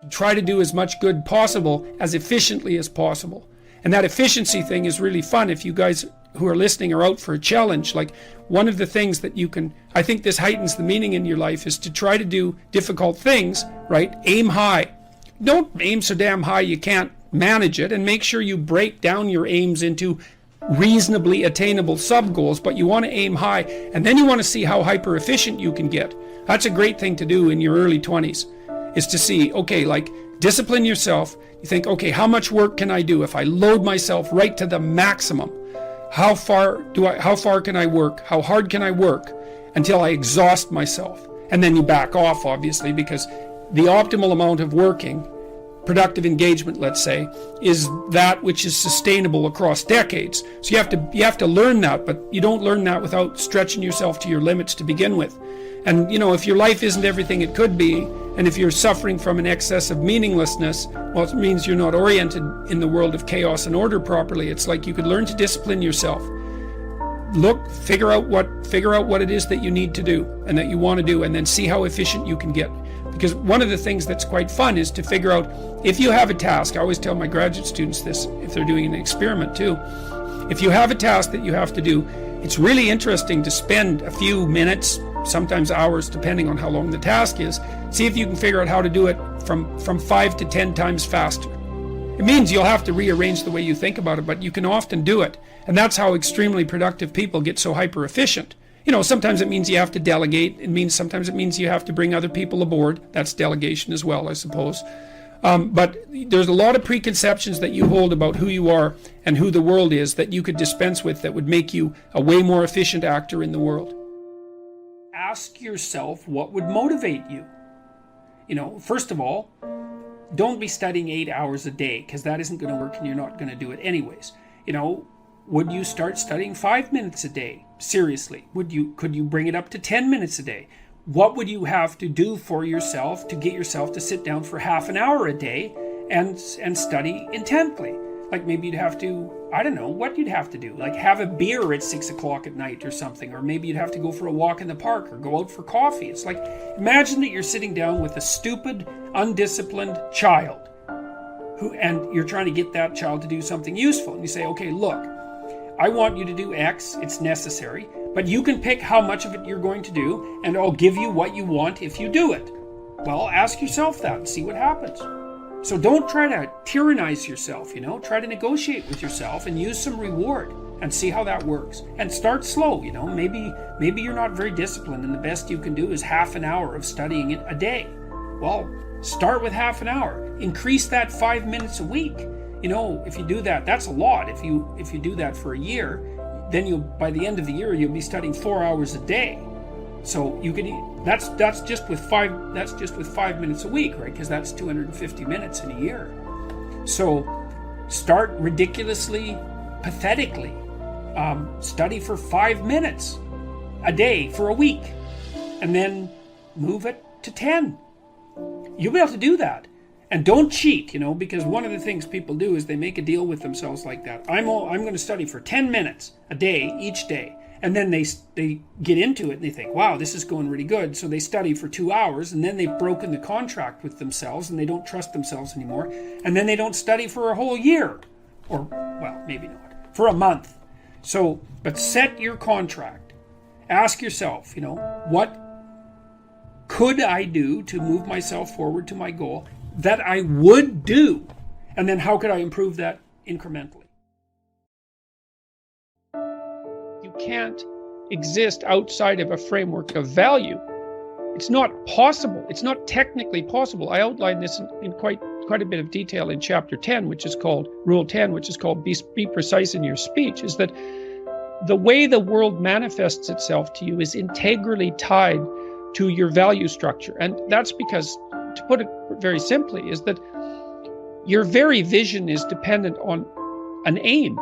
try to do as much good possible as efficiently as possible. And that efficiency thing is really fun. If you guys who are listening are out for a challenge, like one of the things that you can, I think this heightens the meaning in your life, is to try to do difficult things, right? Aim high. Don't aim so damn high you can't manage it, and make sure you break down your aims into reasonably attainable sub-goals, but you want to aim high, and then you want to see how hyper efficient you can get. That's a great thing to do in your early 20s, is to see, okay, like discipline yourself. You think, okay, how much work can I do if I load myself right to the maximum? How far can I work? How hard can I work until I exhaust myself? And then you back off, obviously, because the optimal amount of working, productive engagement, let's say, is that which is sustainable across decades. So you have to learn that, but you don't learn that without stretching yourself to your limits to begin with. And if your life isn't everything it could be, and if you're suffering from an excess of meaninglessness, well, it means you're not oriented in the world of chaos and order properly. It's like you could learn to discipline yourself. Figure out what it is that you need to do and that you want to do, and then see how efficient you can get. Because one of the things that's quite fun is to figure out, if you have a task, I always tell my graduate students this if they're doing an experiment too, if you have a task that you have to do, it's really interesting to spend a few minutes, sometimes hours, depending on how long the task is, see if you can figure out how to do it from 5 to 10 times faster. It means you'll have to rearrange the way you think about it, but you can often do it. And that's how extremely productive people get so hyper efficient. Sometimes it means you have to delegate. Sometimes it means you have to bring other people aboard. That's delegation as well, I suppose. But there's a lot of preconceptions that you hold about who you are and who the world is that you could dispense with, that would make you a way more efficient actor in the world. Ask yourself what would motivate you. First of all, don't be studying 8 hours a day, because that isn't going to work and you're not going to do it anyways. Would you start studying 5 minutes a day? Seriously, could you bring it up to 10 minutes a day? What would you have to do for yourself to get yourself to sit down for half an hour a day and study intently? Like maybe you'd have to, I don't know what you'd have to do, like have a beer at 6 o'clock at night or something, or maybe you'd have to go for a walk in the park or go out for coffee. It's like, imagine that you're sitting down with a stupid, undisciplined child and you're trying to get that child to do something useful. And you say, okay, look, I want you to do X, it's necessary, but you can pick how much of it you're going to do, and I'll give you what you want if you do it. Well, ask yourself that and see what happens. So don't try to tyrannize yourself, try to negotiate with yourself and use some reward and see how that works. And start slow, maybe you're not very disciplined and the best you can do is half an hour of studying it a day. Well, start with half an hour. Increase that 5 minutes a week. If you do that, that's a lot. If you do that for a year, then by the end of the year you'll be studying 4 hours a day. So you can that's just with 5 minutes a week, right? Because that's 250 minutes in a year. So start ridiculously, pathetically. Study for 5 minutes a day for a week, and then move it to 10. You'll be able to do that. And don't cheat, because one of the things people do is they make a deal with themselves like that. I'm going to study for 10 minutes a day, each day. And then they get into it and they think, wow, this is going really good. So they study for 2 hours, and then they've broken the contract with themselves and they don't trust themselves anymore. And then they don't study for a whole year. Or, well, maybe not. For a month. So, but set your contract. Ask yourself, what could I do to move myself forward to my goal that I would do? And then how could I improve that incrementally? You can't exist outside of a framework of value. It's not possible. It's not technically possible. I outlined this in quite a bit of detail in chapter 10, which is called Rule 10, which is called be precise in your speech, is that the way the world manifests itself to you is integrally tied to your value structure. And that's because, to put it very simply, is that your very vision is dependent on an aim.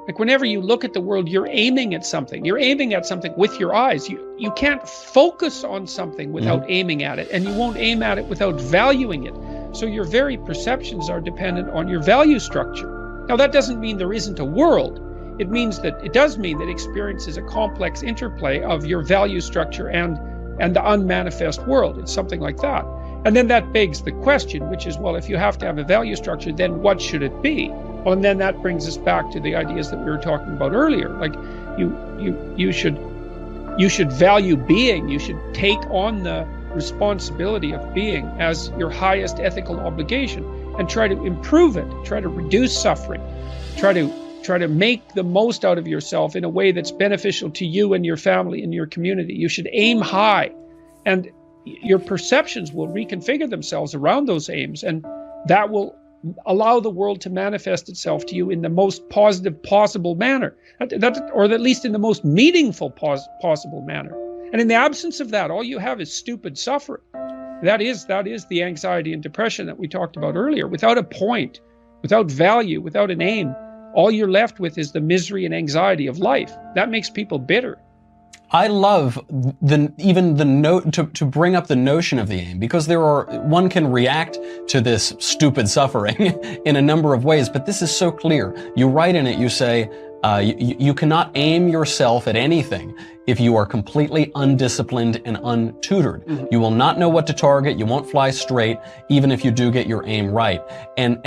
Like whenever you look at the world, you're aiming at something. You're aiming at something with your eyes. You can't focus on something without aiming at it, and you won't aim at it without valuing it. So your very perceptions are dependent on your value structure. Now that doesn't mean there isn't a world. It does mean that experience is a complex interplay of your value structure and the unmanifest world. It's something like that. And then that begs the question, which is, well, if you have to have a value structure, then what should it be? Well, and then that brings us back to the ideas that we were talking about earlier. Like you should value being. You should take on the responsibility of being as your highest ethical obligation and try to improve it, try to reduce suffering, try to make the most out of yourself in a way that's beneficial to you and your family and your community. You should aim high, and your perceptions will reconfigure themselves around those aims, and that will allow the world to manifest itself to you in the most positive possible manner, or at least in the most meaningful possible manner. And in the absence of that, all you have is stupid suffering. That is the anxiety and depression that we talked about earlier. Without a point, without value, without an aim, all you're left with is the misery and anxiety of life. That makes people bitter. I love to bring up the notion of the aim, because one can react to this stupid suffering in a number of ways, but this is so clear. You write in it, you say, you cannot aim yourself at anything if you are completely undisciplined and untutored. Mm-hmm. You will not know what to target. You won't fly straight, even if you do get your aim right. And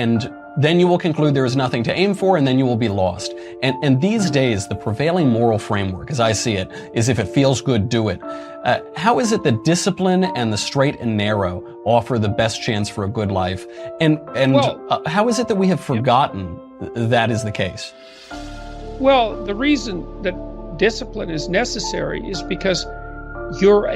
then you will conclude there is nothing to aim for, and then you will be lost. And these days, the prevailing moral framework, as I see it, is if it feels good, do it. How is it that discipline and the straight and narrow offer the best chance for a good life? And how is it that we have forgotten that is the case? Well, the reason that discipline is necessary is because you're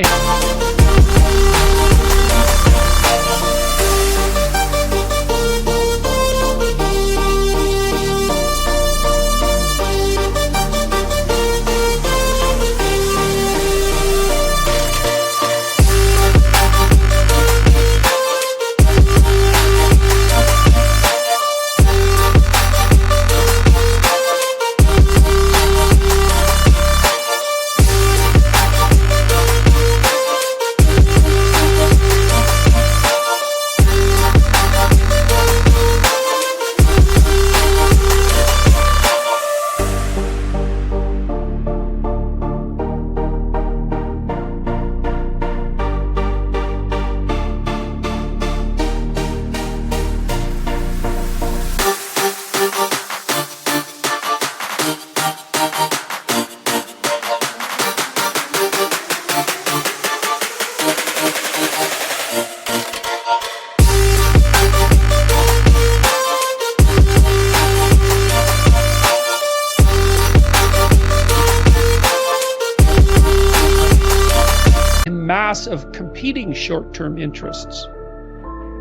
of competing short-term interests.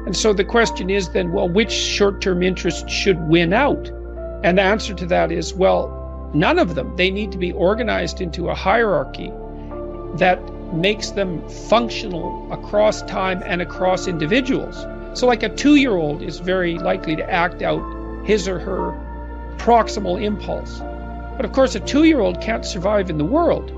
And so the question is then, well, which short-term interests should win out? And the answer to that is, well, none of them. They need to be organized into a hierarchy that makes them functional across time and across individuals. So like a 2-year-old is very likely to act out his or her proximal impulse. But of course, a 2-year-old can't survive in the world.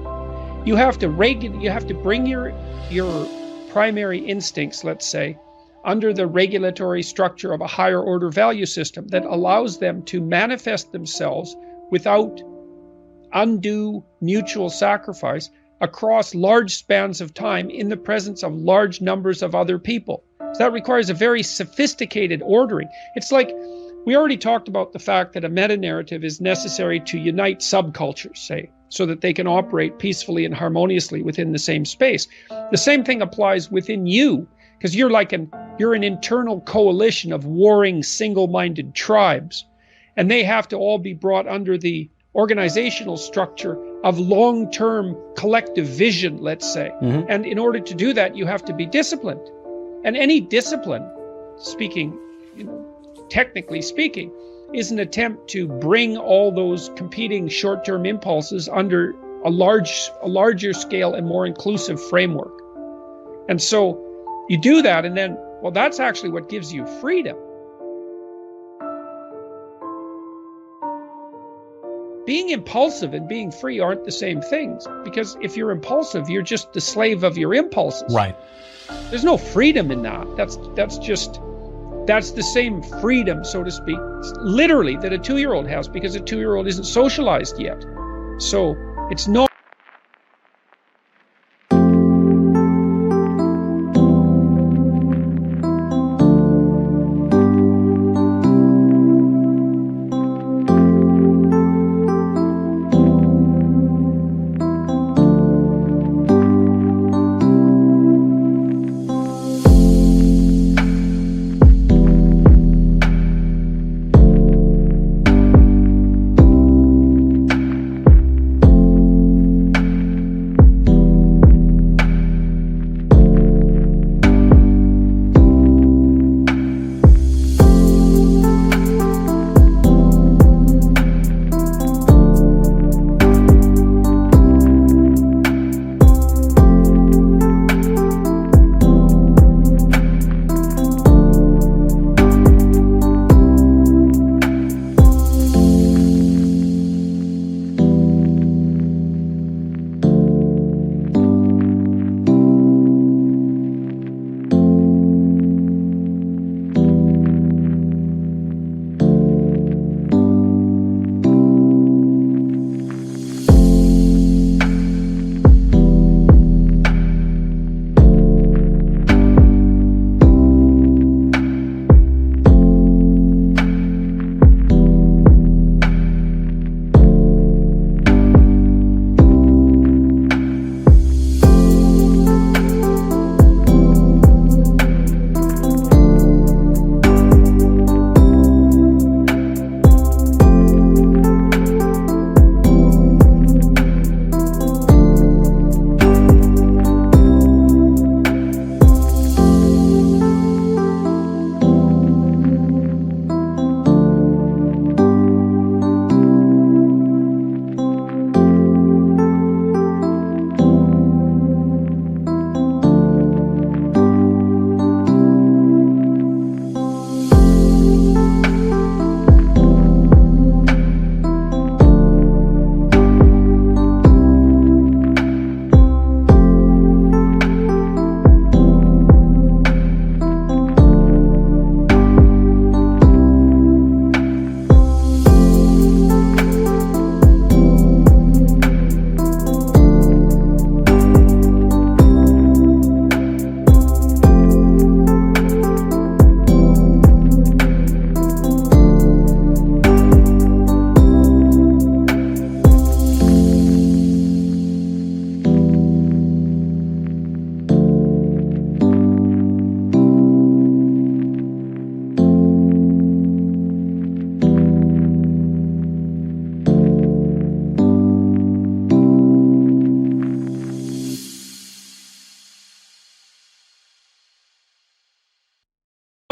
You have to bring your primary instincts, let's say, under the regulatory structure of a higher order value system that allows them to manifest themselves without undue mutual sacrifice across large spans of time in the presence of large numbers of other people. So that requires a very sophisticated ordering. It's like we already talked about the fact that a meta-narrative is necessary to unite subcultures, say, so that they can operate peacefully and harmoniously within the same space. The same thing applies within you, because you're an internal coalition of warring single-minded tribes, and they have to all be brought under the organizational structure of long-term collective vision, let's say. Mm-hmm. And in order to do that, you have to be disciplined. And any discipline, technically speaking, is an attempt to bring all those competing short-term impulses under a larger scale and more inclusive framework. And so you do that, and then, well, that's actually what gives you freedom. Being impulsive and being free aren't the same things, because if you're impulsive, you're just the slave of your impulses. Right. There's no freedom in that. That's the same freedom, so to speak, literally, that a 2-year-old has, because a 2-year-old isn't socialized yet. So it's not.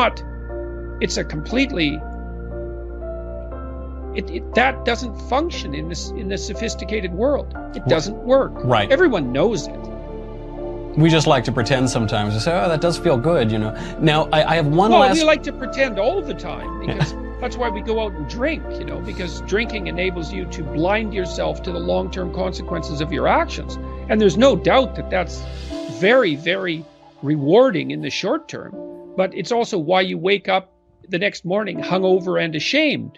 not, it's a completely, that doesn't function in this sophisticated world. It doesn't work. Right. Everyone knows it. We just like to pretend sometimes. We say, oh, that does feel good, you know. Now, I have one last... we like to pretend all the time, because that's why we go out and drink, you know, because drinking enables you to blind yourself to the long-term consequences of your actions. And there's no doubt that that's very, very rewarding in the short term, but it's also why you wake up the next morning hungover and ashamed.